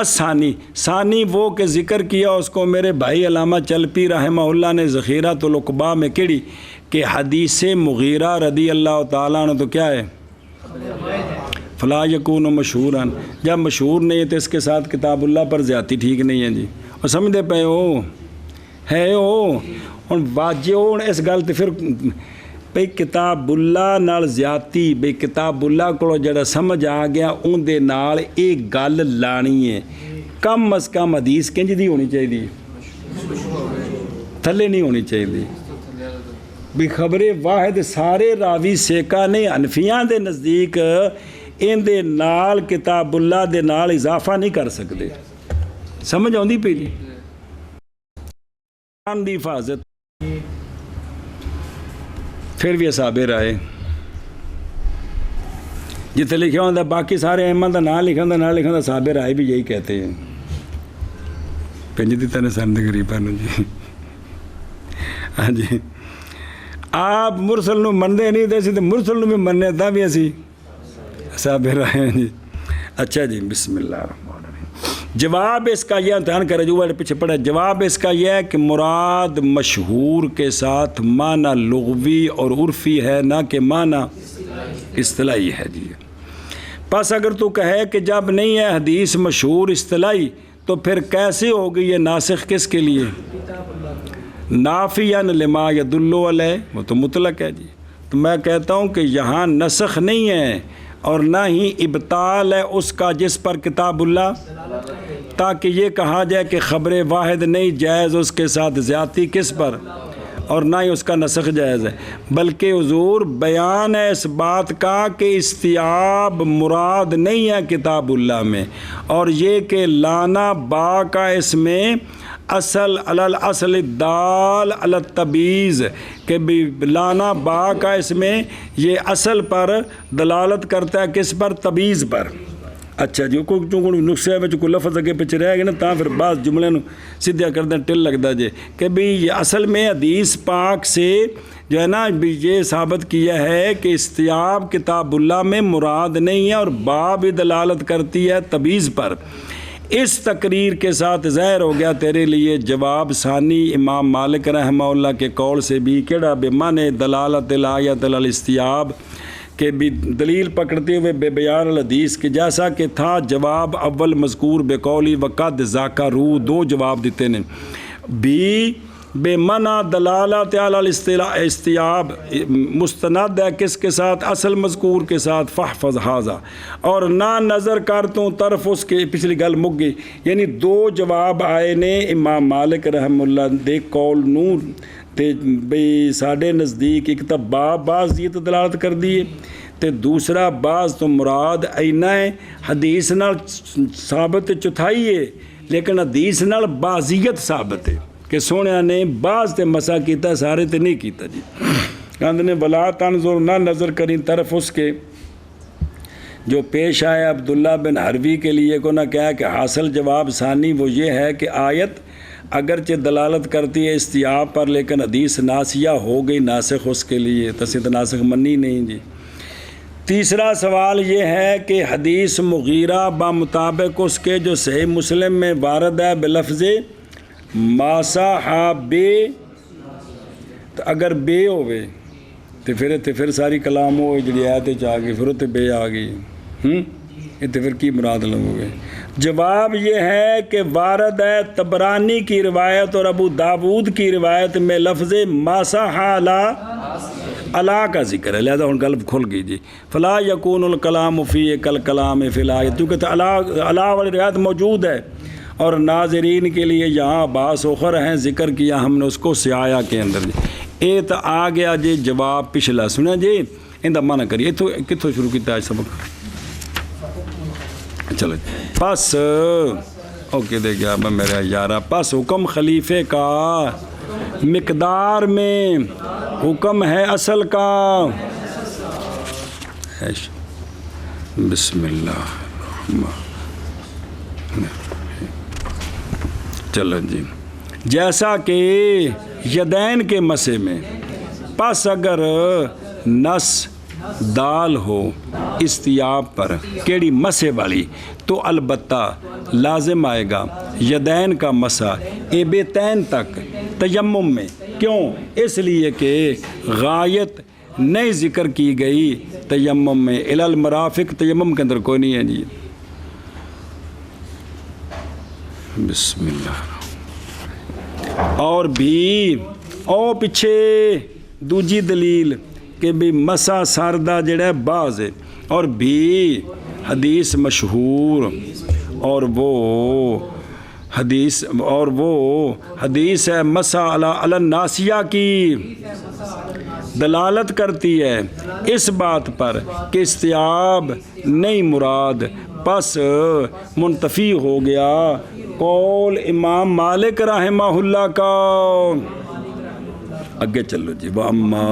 ثانی وہ کہ ذکر کیا اس کو میرے بھائی علامہ چلپی رحمہ اللہ نے ذخیرۃ العقبہ میں کیڑی کہ حدیث مغیرہ رضی اللہ تعالیٰ عنہ تو کیا ہے فلا یکون مشہوراً، جب مشہور نہیں ہے تو اس کے ساتھ کتاب اللہ پر زیادتی ٹھیک نہیں ہے جی، اور سمجھتے پے ہو ہے ہو ہن واجے ہو اس گل تے پھر بھئی کتاب اللہ نال زیادتی، بھئی کتاب اللہ کو جڑا سمجھ آ گیا اون دے نال ایک گل لانی ہے، کم از کم حدیث کنج دی ہونی چاہیے، تھلے نہیں ہونی چاہیے، بھی خبر واحد سارے راوی سیکا نہیں، حنفیاں دے نزدیک ان دے نال کتاب اللہ دے نال اضافہ نہیں کر سکتے، سمجھ آؤندی پئی جی؟ قرآن دی حفاظت پھر بھی اصحاب رائے جتنے لکھا ہوتا باقی سارے ائمہ دا نام لکھا ہوتا، نام لکھا ہوتا، اصحاب رائے بھی یہی کہتے ہیں پنج دی تنے سن دے غریباں نوں جی، ہاں جی آپ مرسل نو مننے نہیں دے سی تو مرسل نو بھی مننے دا بھی اسی اصحاب رائے ہیں جی۔ اچھا جی، بسم اللہ الرحمن الرحیم۔ جواب اس کا یہ امتحان کرے جو پیچھے پڑھا، جواب اس کا یہ ہے کہ مراد مشہور کے ساتھ معنی لغوی اور عرفی ہے، نہ کہ معنی اصطلاحی ہے جی۔ پس اگر تو کہے کہ جب نہیں ہے حدیث مشہور اصطلاحی تو پھر کیسے ہوگی یہ ناسخ کس کے لیے؟ نافیاً لما یدل علیہ، وہ تو مطلق ہے جی۔ تو میں کہتا ہوں کہ یہاں نسخ نہیں ہے اور نہ ہی ابطال ہے اس کا جس پر کتاب اللہ، تاکہ یہ کہا جائے کہ خبر واحد نہیں جائز اس کے ساتھ زیادتی کس پر، اور نہ ہی اس کا نسخ جائز ہے، بلکہ حضور بیان ہے اس بات کا کہ استیاب مراد نہیں ہے کتاب اللہ میں، اور یہ کہ لانا با کا اس میں اصل الاصل الدال علی التبییض، کہ بھی لانا با کا اس میں یہ اصل پر دلالت کرتا ہے کس پر؟ تبییض پر۔ اچھا جی، کوئی نسخے میں کوئی لفظ اگے پیچھے رہ گیا نا تا پھر بعض جملے نو سیدھا کردیں ٹل لگتا جی کہ بھی یہ اصل میں حدیث پاک سے جو ہے نا بھی یہ ثابت کیا ہے کہ استیاب کتاب اللہ میں مراد نہیں ہے، اور با بھی دلالت کرتی ہے تبییض پر۔ اس تقریر کے ساتھ ظاہر ہو گیا تیرے لیے جواب ثانی امام مالک رحمہ اللہ کے قول سے بھی کیڑا بے معنی دلالت الایت الاستیاب، کہ بھی دلیل پکڑتے ہوئے بے بیان الحدیث کے جیسا کہ تھا جواب اول مذکور بے قولی وقد ذاکروا، دو جواب دیتے نے بھی بے منع دلالت علی الاستیاب مستند ہے کس کے ساتھ؟ اصل مذکور کے ساتھ فحفظ ھذا، اور نہ نظر کر تو طرف اس کے پچھلی گل مک گئی، یعنی دو جواب آئے نے امام مالک رحم اللہ دے قول نور تے بھئی ساڈے نزدیک ایک تو بعض یہ دلالت کر دیے تے دوسرا بعض تو مراد اینا ہے حدیث نال ثابت چوتھائی ہے، لیکن حدیث نال بعضیت ثابت ہے کہ سونے نے بعض تے مسا کیتا سارے تے نہیں کیتا جی۔ کہتے نے ولا تنظر، نہ نظر کریں طرف اس کے جو پیش آئے عبداللہ بن حروی کے لیے کو، نہ کہا کہ حاصل جواب ثانی وہ یہ ہے کہ آیت اگرچہ دلالت کرتی ہے استیاب پر، لیکن حدیث ناسیہ ہو گئی ناسخ اس کے لیے، تصدیق ناسخ منی نہیں جی۔ تیسرا سوال یہ ہے کہ حدیث مغیرہ بمطابق اس کے جو صحیح مسلم میں وارد ہے بلفظ ماصحابے، تو اگر بے ہوئے تو پھر ساری کلام ہوئے جڑی آیت چاہ گئی پھر تو بے آ گئی، یہ تو پھر کی مراد لگو گے؟ جواب یہ ہے کہ وارد ہے طبرانی کی روایت اور ابو داود کی روایت میں لفظ ماصحا علا کا ذکر ہے، لہذا ان قلب کھل گئی جی۔ فلا یکون الکلام فی کالکلام فی الآیت، کیونکہ علا والی روایت موجود ہے، اور ناظرین کے لیے یہاں باس اخر ہیں ذکر کیا ہم نے اس کو سیایا کے اندر جی۔ اے تو آ گیا جی جواب پچھلا، سنیں جی ان دا منع کریے کتوں شروع کیتا ہے سبق؟ چلو پس اوکے دے گیا میں میرا یارہ، پس حکم خلیفے کا مقدار میں حکم ہے اصل کا۔ بسم اللہ چلو جی، جیسا کہ یدین کے مسئلے میں، پس اگر نس دال ہو استیاب پر کیڑی مسے والی تو البتہ لازم آئے گا یدین کا مسا ابتین تک تیمم میں. کیوں؟ اس لیے کہ غایت نئی ذکر کی گئی تیمم میں. الی المرافق تیمم کے اندر کوئی نہیں ہے جی. بسم اللہ. اور بھی او پیچھے دوجی دلیل کہ بھی مسا سردہ جڑا ہے بعض ہے اور بھی حدیث مشہور اور وہ حدیث ہے مسا علی الناسیہ کی دلالت کرتی ہے اس بات پر کہ استیاب نہیں مراد. پس منتفی ہو گیا قول امام مالک رحمہ اللہ کا. آگے چلو جی. وأما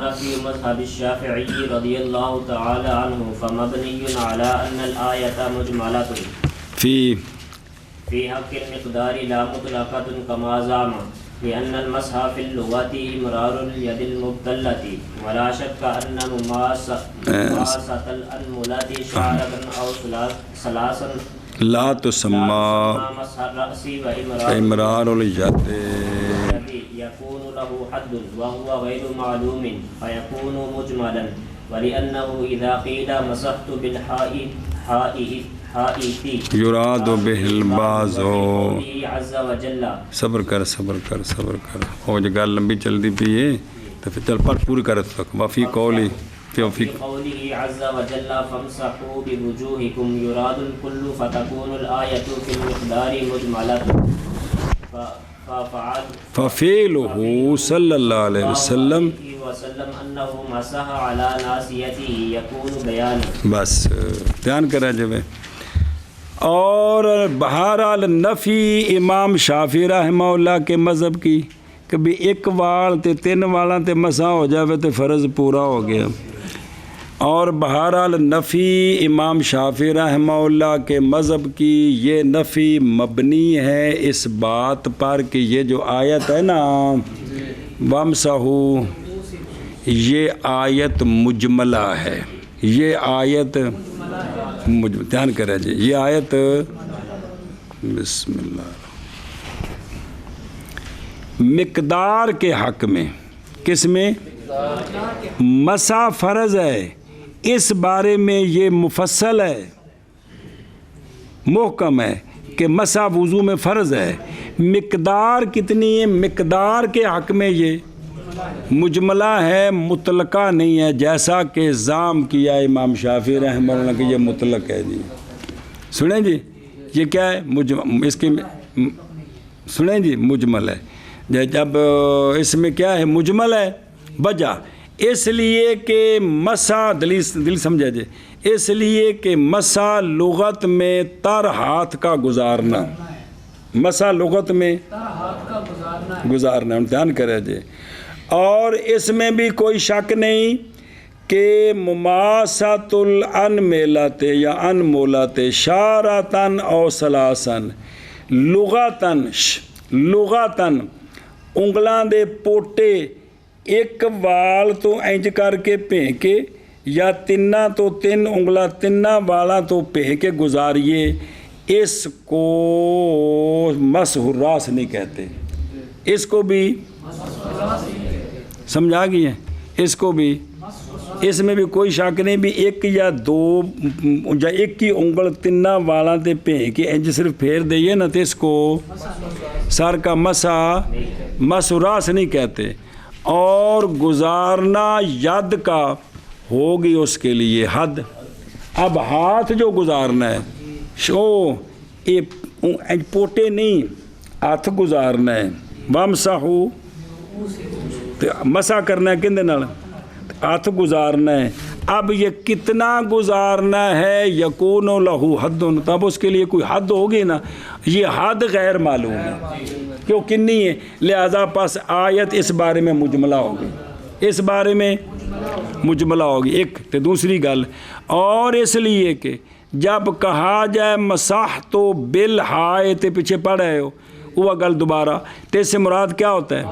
نفي مذهب الشافعي رضي الله تعالى عنه فمبني على أن الآية مجملة في حق المقدار لا مطلقة كما زعم لأن المسح في اللغة إمرار اليد المبتلة ولا شك أن مماسة الأنملة شعرة أو ثلاثا لا تسمى امرار الید يكون له حد وهو غير معلوم فيكون مجملا ولأنه إذا قيل مسحت بالحائط یراد به البعض. عز وجل صبر کر وہ جو گل لمبی چلتی پی ہے تو پھر چل پر پوری کر تک. وفی قولی في قوله عز وجل فامسحوا بوجوهكم يراد الكل فتكون الآية في المقدار مجملة. ففعله صلی اللہ علیہ وسلم انه مسح على ناسیته يكون بیان. بس دھیان کرا جب. اور بہرحال نفی امام شافعی رحمہ اللہ کے مذہب کی کبھی ایک وال تے تین والاں تے مسح ہو جاوے تے فرض پورا ہو گیا. اور بہرحال نفی امام شافعی رحمہ اللہ کے مذہب کی یہ نفی مبنی ہے اس بات پر کہ یہ جو آیت ہے نا وامسحوا یہ آیت مجملہ ہے. یہ آیت دھیان کرے جی. یہ آیت بسم اللہ مقدار کے حق میں کس میں مسح فرض ہے اس بارے میں یہ مفصل ہے محکم ہے کہ مسح وضو میں فرض ہے. مقدار کتنی ہے؟ مقدار کے حق میں یہ مجملہ ہے مطلقہ نہیں ہے جیسا کہ ضام کیا امام شافعی رحمہ اللہ کہ یہ مطلق ہے جی. سنیں جی یہ کیا ہے اس کی سنیں جی مجمل ہے. جب اس میں کیا ہے مجمل ہے وجہ اس لیے کہ مسح دل سمجھا جی اس لیے کہ مسح لغت میں تر ہاتھ کا گزارنا. مسح لغت میں گزارنا دھیان کرے جی. اور اس میں بھی کوئی شک نہیں کہ مماست الانملۃ یا انملۃ شارتن او سلاسن لغتن انگلاں دے پوٹے ایک وال تو انج کر کے پھین کے یا تنہ تو تین انگلا تنہ والا تو پھین کے گزاریے. اس کو مسح الراس نہیں کہتے. اس کو بھی سمجھا گئی ہے. اس کو بھی اس میں بھی کوئی شک نہیں بھی ایک یا دو یا ایک ہی انگل تنہ والا تے پھین کے انج صرف پھیر دئیے نا تو اس کو سر کا مسح الراس نہیں کہتے. اور گزارنا ید کا ہوگی اس کے لیے حد. اب ہاتھ جو گزارنا ہے پوٹے نہیں ہاتھ گزارنا ہے. وامسحوا مسح کرنا ہے کندے نال ہاتھ گزارنا ہے. اب یہ کتنا گزارنا ہے یکون لہو حد تب اس کے لیے کوئی حد ہوگی نا. یہ حد غیر معلوم ہے کیوں کنی ہے لہذا پس آیت اس بارے میں مجملہ ہوگی. اس بارے میں مجملہ ہوگی. ایک تو دوسری گل اور اس لیے کہ جب کہا جائے مسح تو بالحائط پیچھے پڑھ رہے ہو وہ گل دوبارہ تو اس سے مراد کیا ہوتا ہے؟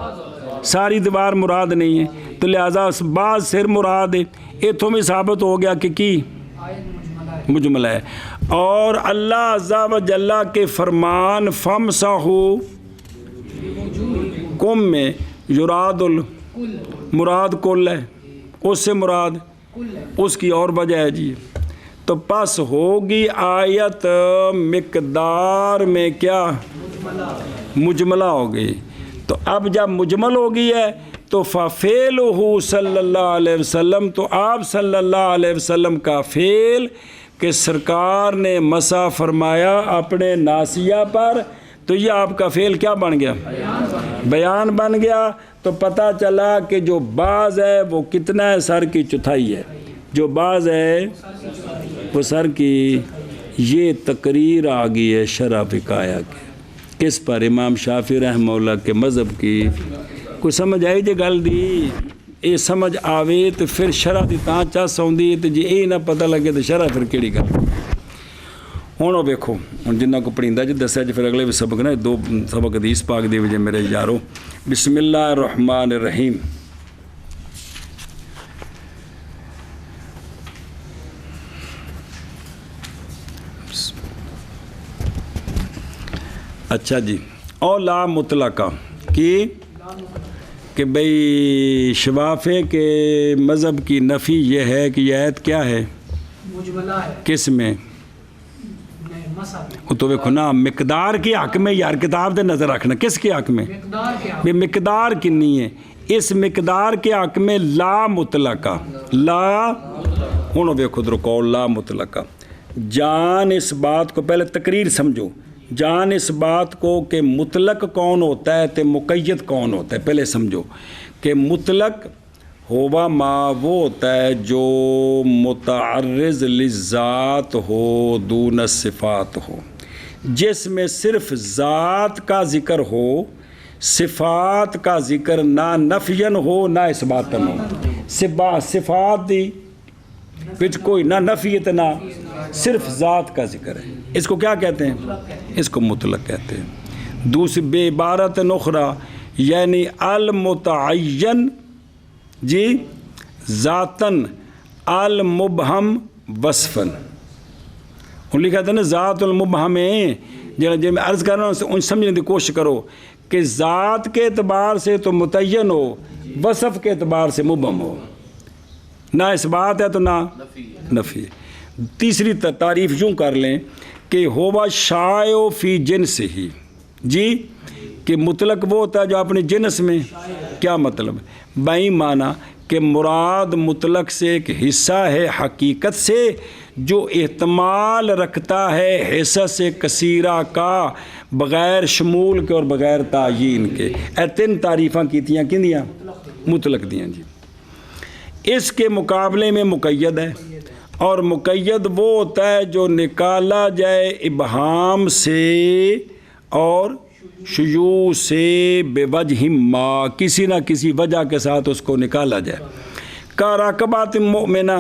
ساری دیوار مراد نہیں ہے. تو لہٰذا بعض سر مراد ہے، اتوں بھی ثابت ہو گیا کہ کی مجمل ہے۔ اور اللہ عز و جل کے فرمان فَامْسَحُوا کم میں یراد مراد کل ہے، اس سے مراد اس کی اور وجہ ہے جی۔ تو پس ہوگی آیت مقدار میں کیا مجملہ ہو گئی۔ تو اب جب مجمل ہو گئی ہے تو فَفِعْلُهُ صلی اللہ علیہ وسلم، تو آپ صلی اللہ علیہ وسلم کا فعل کہ سرکار نے مسح فرمایا اپنے ناسیہ پر، تو یہ آپ کا فعل کیا بن گیا؟ بیان بن گیا۔ تو پتہ چلا کہ جو بعض ہے وہ کتنا ہے؟ سر کی چوتھائی ہے۔ جو بعض ہے وہ سر کی، یہ تقریر آ گئی ہے شرح وقایہ کی، کس پر؟ امام شافعی رحمہ اللہ کے مذہب کی۔ کوئی سمجھ آئی جی گل دی؟ یہ سمجھ آوے تو پھر شرح دی تاں چس آؤندی، تو جی یہ نہ پتہ لگے تو شرح پھر کیڑی گل؟ ہوں وہ ویکھو، ہوں جنہ کو پڑھیندا جی دسیا جی، پھر اگلے بھی سبق نا دو سبق حدیث پاک دے وجہ میرے یارو۔ بسم اللہ الرحمن الرحیم۔ اچھا جی، او لا مطلقہ کی کہ بھئی شوافے کے مذہب کی نفی یہ ہے کہ یہ آیت کیا ہے؟ مجملہ ہے۔ کس میں؟ تو ویکھو نا، مقدار کے حق میں یار کتاب دے نظر رکھنا، کس کے حق میں؟ بھی مقدار کنی ہے؟ اس مقدار کے حق میں لا مطلقہ، لا ہوں ویکھو در قول لا مطلقہ۔ جان اس بات کو، پہلے تقریر سمجھو، جان اس بات کو کہ مطلق کون ہوتا ہے تے مقید کون ہوتا ہے، پہلے سمجھو کہ مطلق ہوا ما وہ ہوتا ہے جو متعرض للذات ہو دون الصفات ہو، جس میں صرف ذات کا ذکر ہو، صفات کا ذکر نہ نفین ہو نہ اثباتن ہو۔ صفات دی وچ کوئی نہ نفیت نہ صرف ذات کا ذکر ہے، اس کو کیا کہتے ہیں؟ اس کو مطلق کہتے ہیں۔ دوسری بے عبارت نخرا یعنی المتعین جی ذاتن المبہم وصفن، ان لکھا تھا نا ذات المبہم ہے، جب میں عرض کر رہا ہوں ان سمجھنے کی کوشش کرو کہ ذات کے اعتبار سے تو متعین ہو، وصف کے اعتبار سے مبہم ہو، نہ اس بات ہے تو نہ نفی۔ تیسری تعریف یوں کر لیں کہ ہوا شائع فی جنس ہی جی، کہ مطلق وہ ہوتا ہے جو اپنے جنس میں، کیا مطلب؟ بائیں معنی کہ مراد مطلق سے ایک حصہ ہے حقیقت سے جو احتمال رکھتا ہے حصص سے کثیرہ کا، بغیر شمول کے اور بغیر تعیین کے۔ اے تین تعریفاں کیتیاں کن دیاں؟ مطلق دیاں جی۔ اس کے مقابلے میں مقید ہے، اور مقید وہ ہوتا ہے جو نکالا جائے ابہام سے اور شیوع سے بے وجہ ما، کسی نہ کسی وجہ کے ساتھ اس کو نکالا جائے۔ کا رقبات مومنہ،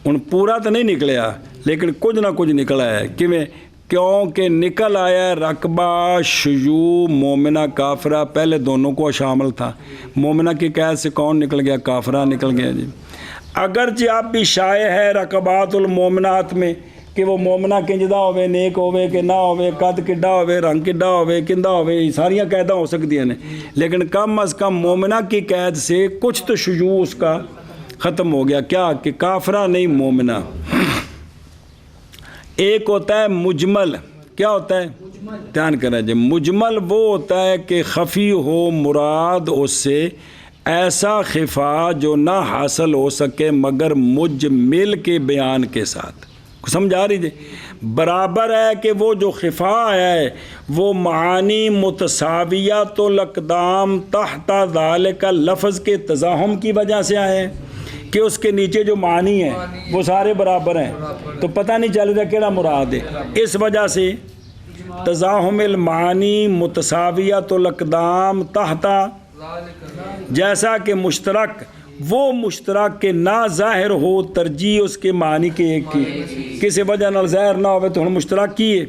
ان پورا تو نہیں نکلیا لیکن کچھ نہ کچھ نکلا ہے، کیونکہ نکل آیا رقبہ شیوع مومنہ کافرہ، پہلے دونوں کو شامل تھا۔ مومنہ کی قید سے کون نکل گیا؟ کافرہ نکل گیا جی۔ اگرچہ اب بھی شائع ہے رقبات المومنات میں کہ وہ مومنہ کنجدہ ہوئے، نیک ہوئے کہ نہ ہوئے، قد کڈا ہوئے، رنگ کڈا ہوئے، کندہ ہوئے، ساریاں قیدہ ہو سکتی ہیں، لیکن کم از کم مومنہ کی قید سے کچھ تو شیوع اس کا ختم ہو گیا۔ کیا کہ کافرہ نہیں مومنہ۔ ایک ہوتا ہے مجمل، کیا ہوتا ہے؟ دھیان کریں جی، مجمل وہ ہوتا ہے کہ خفی ہو مراد اس سے ایسا خفا جو نہ حاصل ہو سکے مگر مجمل کے بیان کے ساتھ۔ سمجھ آ رہی جی؟ برابر ہے کہ وہ جو خفا ہے وہ معانی متساویات الاقدام تحت ذالک لفظ کے تزاحم کی وجہ سے آئے ہیں کہ اس کے نیچے جو معنی ہیں وہ سارے برابر ہیں، تو پتہ نہیں چل رہا کیڑا مراد ہے۔ اس وجہ سے تزاحم المعانی متساویات الاقدام تحت، جیسا کہ مشترک وہ مشترک کے نہ ظاہر ہو ترجیح اس کے معنی کے ایک کی، کسی وجہ نال ظاہر نہ ہوئے تو ہم مشترک کیے،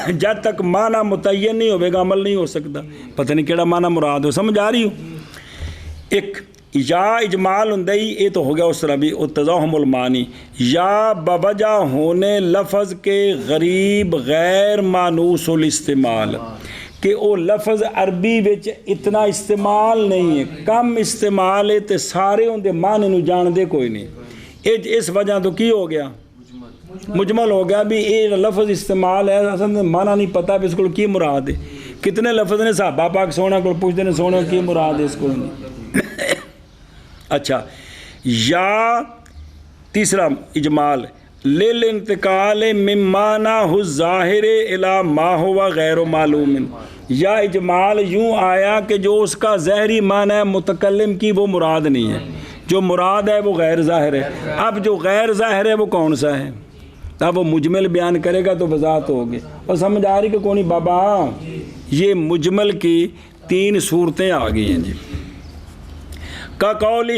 جب تک معنی متعین نہیں ہوئے گا عمل نہیں ہو سکتا۔ پتہ نہیں کیڑا معنی مراد ہو، سمجھ آ رہی ہو؟ ایک یا اجمال ہوندا ہی یہ تو ہو گیا اس طرح بھی تزاحم المانی یا بوجہ ہونے لفظ کے غریب غیر مانوس الاستعمال کہ وہ لفظ عربی وچ اتنا استعمال نہیں ہے کم استعمال ہے تے سارے ان دے معنی نو جان دے کوئی نہیں اس وجہ تو کی ہو گیا مجمل ہو گیا بھی یہ لفظ استعمال ہے اصل میں معنی نہیں پتہ بھی اس کو کی مراد ہے کتنے لفظ نے صحابہ پاک سونا کو پوچھتے ہیں سونا کی مراد ہے اس کو نہیں اچھا یا تیسرا اجمال للانتقال من معنی الظاہر الی ما ہوا غیر معلوم یا اجمال یوں آیا کہ جو اس کا ظاہری معنی ہے متکلم کی وہ مراد نہیں ہے جو مراد ہے وہ غیر ظاہر ہے اب جو غیر ظاہر ہے وہ کون سا ہے اب وہ مجمل بیان کرے گا تو وضاحت ہوگی اور سمجھ آ رہی کہ کونی بابا یہ مجمل کی 3 صورتیں آ گئی ہیں جی کا قولہ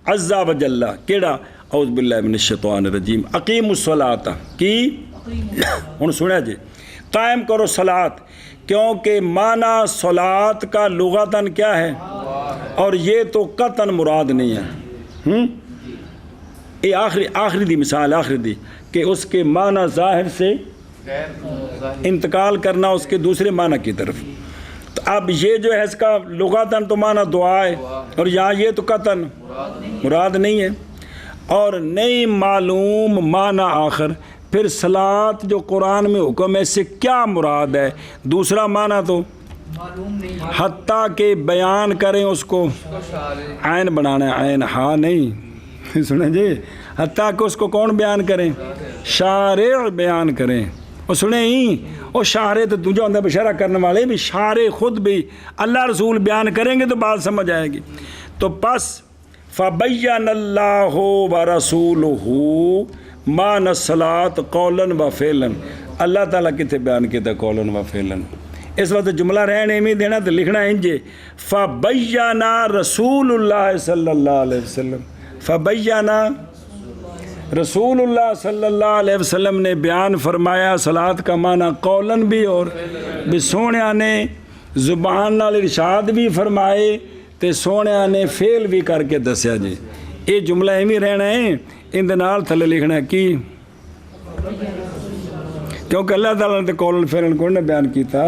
عز و جل کیڑا اعوذ باللہ من الشیطان الرجیم اقیم الصلاۃ کی ہن سنیا جی قائم کرو صلاۃ کیونکہ معنی صلاۃ کا لغتاً کیا ہے اور یہ تو قطعاً مراد نہیں ہے یہ آخری دی مثال آخری دی کہ اس کے معنی ظاہر سے انتقال کرنا اس کے دوسرے معنی کی طرف تو اب یہ جو ہے اس کا لغتاً تو معنی دعا ہے اور یہاں یہ تو قطعاً مراد نہیں ہے اور نہیں معلوم معنی آخر پھر صلاۃ جو قرآن میں حکم ہے اس سے کیا مراد ہے دوسرا معنی تو حتیٰ کہ بیان کریں اس کو عین بنانا ہے عین ہاں نہیں سنیں جی حتیٰ کہ اس کو کون بیان کریں شارع بیان کریں اور سنیں ہی اور شارع تو دوجہ ہوتا ہے بشارہ کرنے والے بھی شارع خود بھی اللہ رسول بیان کریں گے تو بات سمجھ آئے گی تو پس فبین اللہ ورسولہ معنی الصلاۃ قولا و فعلا اللہ تعالیٰ کتنے بیان کیا تھا قولا و فعلا اس وقت جملہ رہنے میں دینا تو لکھنا ہے انجے فبین رسول اللہ صلی اللہ علیہ وسلم فبین رسول اللہ صلی اللہ علیہ وسلم نے بیان فرمایا صلاۃ کا معنی قولاً بھی اور بھی سونیا نے زبان نال ارشاد بھی فرمائے تے سونیا نے فعل بھی کر کے دسیا جی یہ جملہ ایویں رہنا ہے ان دے نال تھلے لکھنا ہے کی کیونکہ اللہ تعالیٰ نے قولاً فعلاً کون نے بیان کیتا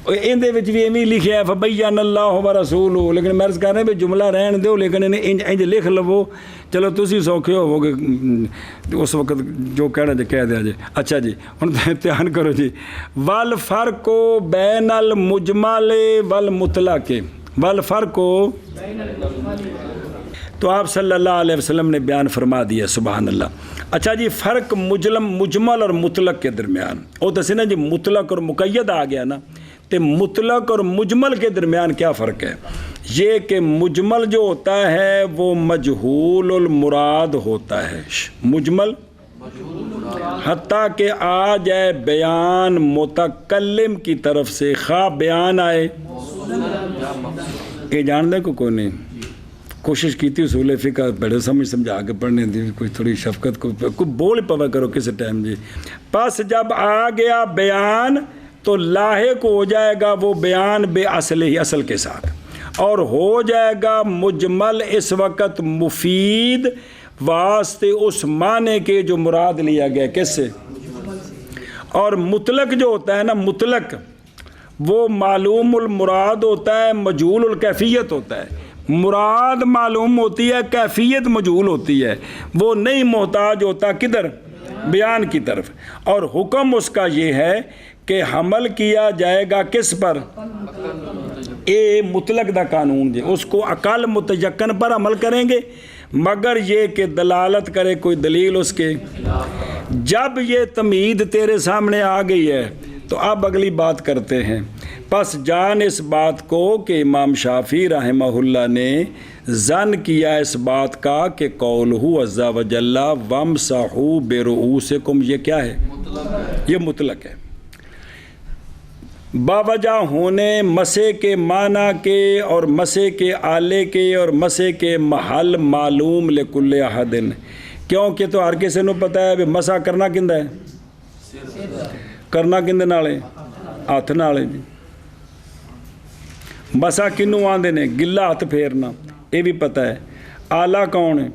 ان دے وچ بھی ایویں لکھیا ہے فبین اللہ ورسولہ لیکن میں عرض کر رہا بھی جملہ رہن دیو لیکن انج لکھ لو چلو تسی سوکھے ہو گے اس وقت جو کہنا جی کہہ دیا جی اچھا جی ہن دھیان کرو جی والفرق بین المجمل والمطلق والفرق تو آپ صلی اللہ علیہ وسلم نے بیان فرما دیا سبحان اللہ اچھا جی فرق مجمل اور مطلق کے درمیان وہ دسے نا جی مطلق اور مقید آ گیا نا تو مطلق اور مجمل کے درمیان کیا فرق ہے یہ کہ مجمل جو ہوتا ہے وہ مجہول المراد ہوتا ہے مجمل حتیٰ کہ آ جائے بیان متکلم کی طرف سے خواہ بیان آئے یہ جان دیں کوئی نہیں کوشش کی تھی اصول فقہ بڑے سمجھا کے پڑھنے دی کوئی تھوڑی شفقت کو بول پوا کرو کسی ٹائم جی پس جب آ گیا بیان تو لاحق ہو جائے گا وہ بیان بے اصل ہی اصل کے ساتھ اور ہو جائے گا مجمل اس وقت مفید واسطے اس معنی کے جو مراد لیا گیا کس سے اور مطلق جو ہوتا ہے نا مطلق وہ معلوم المراد ہوتا ہے مجہول الکیفیت ہوتا ہے مراد معلوم ہوتی ہے کیفیت مجہول ہوتی ہے وہ نہیں محتاج ہوتا کدھر بیان کی طرف اور حکم اس کا یہ ہے کہ حمل کیا جائے گا کس پر اے مطلق دا قانون جی اس کو عقل متیقن پر عمل کریں گے مگر یہ کہ دلالت کرے کوئی دلیل اس کے جب یہ تمہید تیرے سامنے آ گئی ہے تو اب اگلی بات کرتے ہیں پس جان اس بات کو کہ امام شافعی رحمہ اللہ نے ظن کیا اس بات کا کہ قولہ عز و جل وامسحوا برؤوسکم یہ کیا ہے یہ مطلق ہے باوجہ ہونے مسح کے معنی کے اور مسح کے آلے کے اور مسح کے محل معلوم لکل احد کیونکہ تو ہر کسی نو پتہ ہے بھی مسح کرنا کندہ ہے کرنا کندے نالے ہاتھ نالے جی ਮਸਾ ਕਿਹਨੂੰ ਆਂਦੇ ਨੇ? ਗਿੱਲਾ ਹੱਥ ਫੇਰਨਾ, ਇਹ ਵੀ ਪਤਾ ਹੈ। ਆਲਾ ਕੌਣ ਹੈ?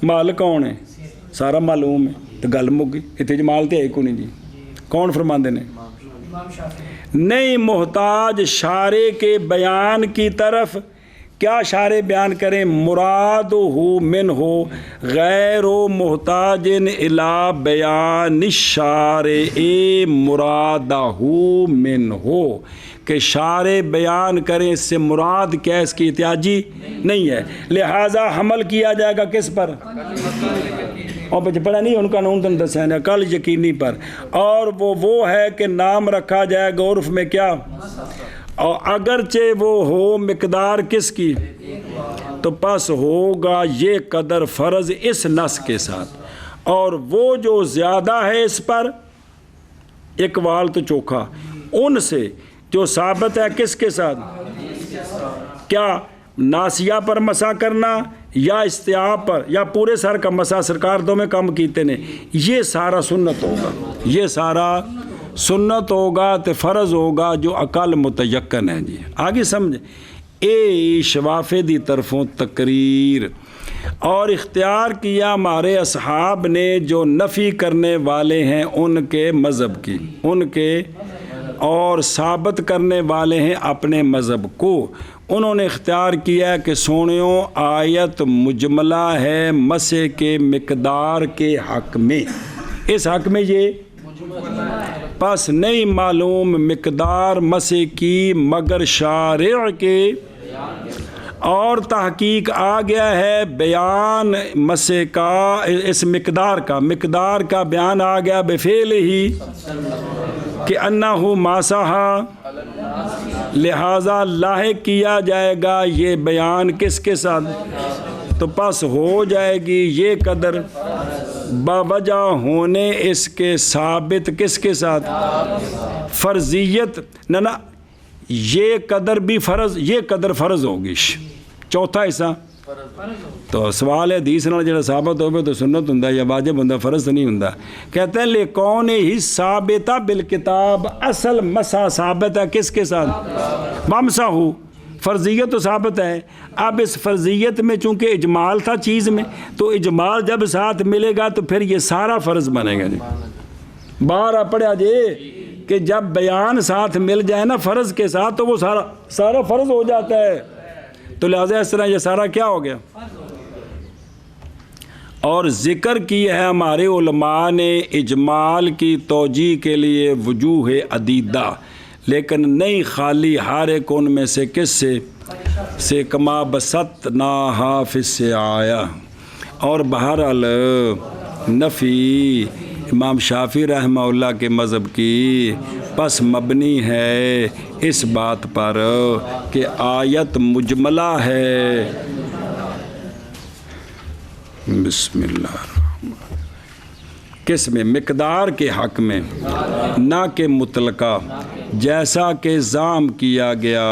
ਮਾਲ ਕੌਣ ਹੈ? ਸਾਰਾ ਮਾਲੂਮ ਹੈ। ਤੇ ਗੱਲ ਮੁੱਕ ਗਈ। ਇੱਥੇ ਜਮਾਲ ਤੇ ਹੈ ਕੋਈ ਨਹੀਂ ਜੀ। کون فرماندے نے؟ نہیں محتاج شارع کے بیان کی طرف. کیا شارع بیان کریں؟ مراد ہو من ہو غیر و محتاج الی بیان الشارع مرادہ من ہو کہ شارع بیان کریں، اس سے مراد کیا ہے؟ اس کی احتیاجی نہیں ہے، لہٰذا حمل کیا جائے گا کس پر؟ اور بچے پڑھا نہیں ان کا قانون تم دسین ہے کل یقینی پر، اور وہ ہے کہ نام رکھا جائے گا عرف میں کیا، اور اگرچہ وہ ہو مقدار کس کی، تو پس ہوگا یہ قدر فرض اس نص کے ساتھ، اور وہ جو زیادہ ہے اس پر اقوال تو چوکھا ان سے جو ثابت ہے کس کے ساتھ، کیا ناسیہ پر مسا کرنا یا استیاب پر یا پورے سر کا مسا، سرکار دو میں کم کیتے نے، یہ سارا سنت ہوگا، یہ سارا سنت ہوگا تو فرض ہوگا جو اقل متیقن ہے. جی آگے سمجھیں. اے شوافے دی طرفوں تقریر اور اختیار کیا ہمارے اصحاب نے جو نفی کرنے والے ہیں ان کے مذہب کی، ان کے اور ثابت کرنے والے ہیں اپنے مذہب کو. انہوں نے اختیار کیا کہ سونیوں آیت مجملہ ہے مسح کے مقدار کے حق میں، اس حق میں یہ پس نہیں معلوم مقدار مسح کی مگر شارع کے، اور تحقیق آ گیا ہے بیان مسح کا، اس مقدار کا بیان آ گیا بفعل ہی کہ انہو ماسہا، لہٰذا لاحق کیا جائے گا یہ بیان کس کے ساتھ، تو پس ہو جائے گی یہ قدر باوجہ ہونے اس کے ثابت کس کے ساتھ، فرضیت نہ یہ قدر بھی فرض، یہ قدر فرض ہوگی. چوتھا حصہ تو سوال ہے حدیث نال جڑا ثابت ہوئے تو سنت ہوندا یا واجب ہوندا، فرض نہیں ہوندا. کہتے ہیں لکون ہی ثابتہ بالکتاب، اصل مسح ثابت ہے کس کے ساتھ، وامسحوا، فرضیت تو ثابت ہے. اب اس فرضیت میں چونکہ اجمال تھا چیز میں، تو اجمال جب ساتھ ملے گا تو پھر یہ سارا فرض بنے گا. جی باہر پڑھا جی کہ جب بیان ساتھ مل جائے نا فرض کے ساتھ تو وہ سارا فرض ہو جاتا ہے. تو لہٰذا اس طرح یہ سارا کیا ہو گیا. اور ذکر کی ہے ہمارے علماء نے اجمال کی توجیہ کے لیے وجوہ عدیدہ، لیکن نہیں خالی ہر ایک ان میں سے کس سے کما بست نا حافظ سے آیا. اور بہرحال نفی امام شافعی رحمہ اللہ کے مذہب کی پس مبنی ہے اس بات پر کہ آیت مجملہ ہے. بسم اللہ الرحمن الرحیم. کس میں؟ مقدار کے حق میں، نہ کہ مطلقہ، جیسا کہ ضام کیا گیا.